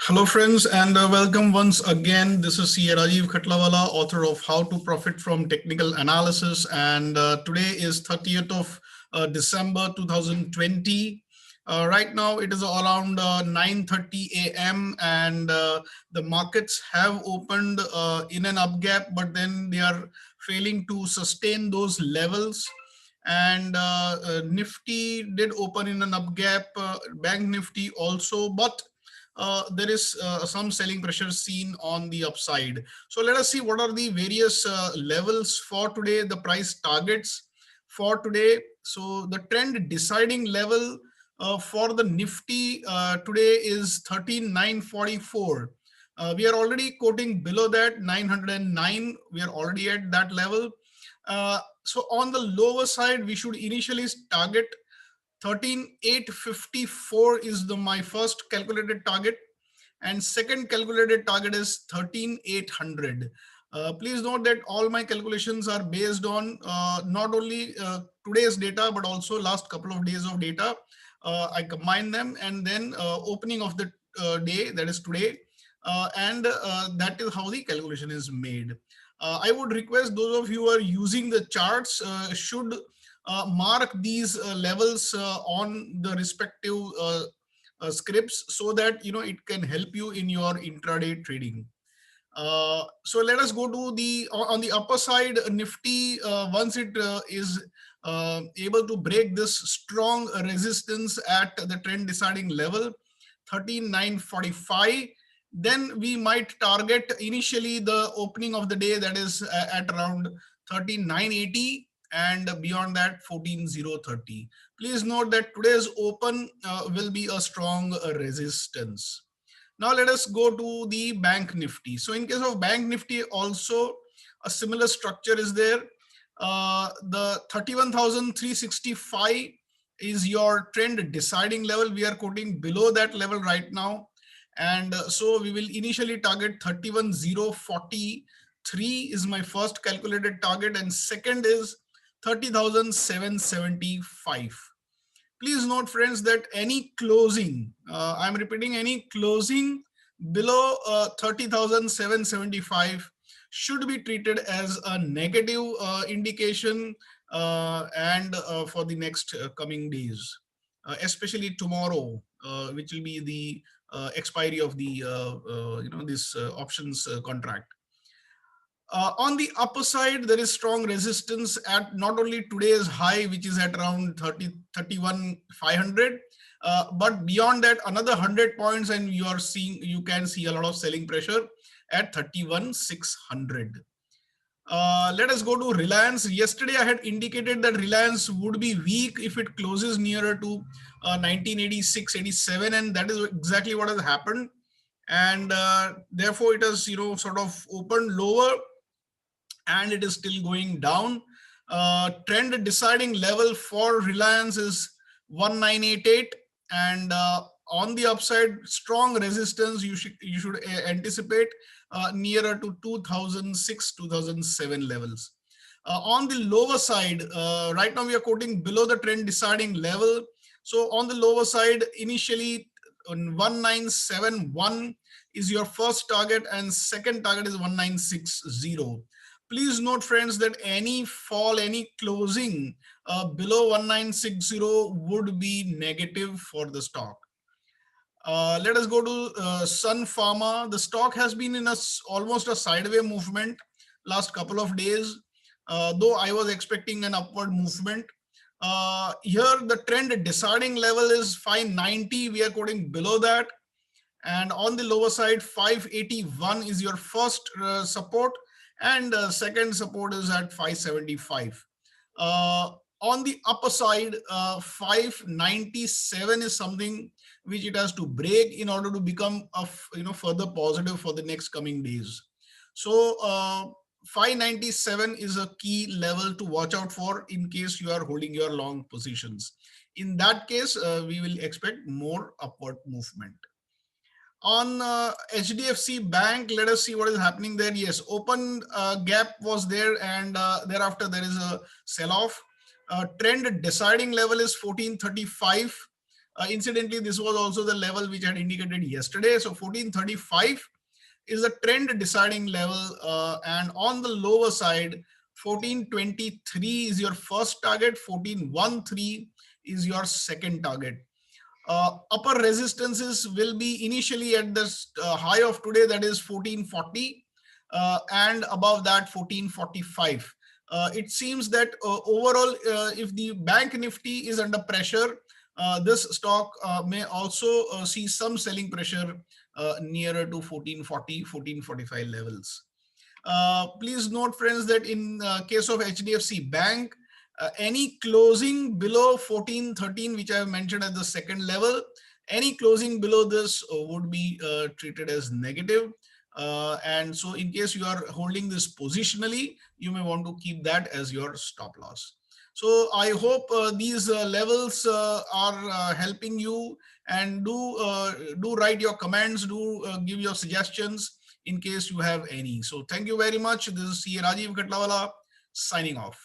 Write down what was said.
Hello friends and welcome once again. This is CA Rajiv Khatlawala, author of How to Profit from Technical Analysis, and today is 30th of December 2020. Right now it is around 9:30 a.m. and the markets have opened in an up gap, but then they are failing to sustain those levels. And Nifty did open in an up gap, Bank Nifty also, but there is some selling pressure seen on the upside. So let us see what are the various levels for today, the price targets for today. So the trend deciding level for the Nifty today is 13,944. We are already quoting below that 909. We are already at that level. So on the lower side, we should initially target 13,854 is my first calculated target, and second calculated target is 13,800. Please note that all my calculations are based on not only today's data but also last couple of days of data. I combine them and then opening of the day, that is today, and that is how the calculation is made. I would request those of you who are using the charts should mark these levels on the respective scripts so that it can help you in your intraday trading. So let us go to the on the upper side. Nifty, once it is able to break this strong resistance at the trend deciding level 13,945, then we might target initially the opening of the day, that is at around 13,980, and beyond that 14,030. Please note that today's open will be a strong resistance. Now let us go to the Bank Nifty. So in case of Bank Nifty also a similar structure is there. The 31,365 is your trend deciding level. We are quoting below that level right now. And so we will initially target 31,043 is my first calculated target, and second is 30,775. Please note, friends, that any closing, I'm repeating, any closing below 30,775 should be treated as a negative indication and for the next coming days, especially tomorrow, which will be the expiry of the this options contract. On the upper side, there is strong resistance at not only today's high, which is at around 31,500, but beyond that, another 100 points, and you can see a lot of selling pressure at 31,600. Let us go to Reliance. Yesterday, I had indicated that Reliance would be weak if it closes nearer to 1986-87, and that is exactly what has happened. And therefore, it has sort of opened lower, and it is still going down. Trend deciding level for Reliance is 1988, and on the upside, strong resistance you should anticipate nearer to 2006-2007 levels. On the lower side, right now we are quoting below the trend deciding level. So on the lower side, initially 1971 is your first target, and second target is 1960. Please note, friends, that any fall, any closing below 1960 would be negative for the stock. Let us go to Sun Pharma. The stock has been in almost a sideways movement last couple of days, though I was expecting an upward movement. Here, the trend deciding level is 590. We are quoting below that. And on the lower side, 581 is your first support, and second support is at 575. On the upper side, 597 is something which it has to break in order to become a further positive for the next coming days. So 597 is a key level to watch out for in case you are holding your long positions. In that case, we will expect more upward movement. On HDFC Bank, let us see what is happening there. Yes, open gap was there, and thereafter there is a sell-off. Trend deciding level is 1435. Incidentally, this was also the level which I had indicated yesterday. So 1435 is a trend deciding level, and on the lower side 1423 is your first target, 1413 is your second target. Upper resistances will be initially at the high of today, that is 1440, and above that 1445. It seems that overall, if the bank Nifty is under pressure, this stock may also see some selling pressure nearer to 1440, 1445 levels. Please note, friends, that in case of HDFC Bank, any closing below 1413, which I have mentioned at the second level, any closing below this would be treated as negative. And so in case you are holding this positionally, you may want to keep that as your stop loss. So I hope these levels are helping you, and do write your comments, do give your suggestions in case you have any. So thank you very much. This is C. Rajiv Khatlawala signing off.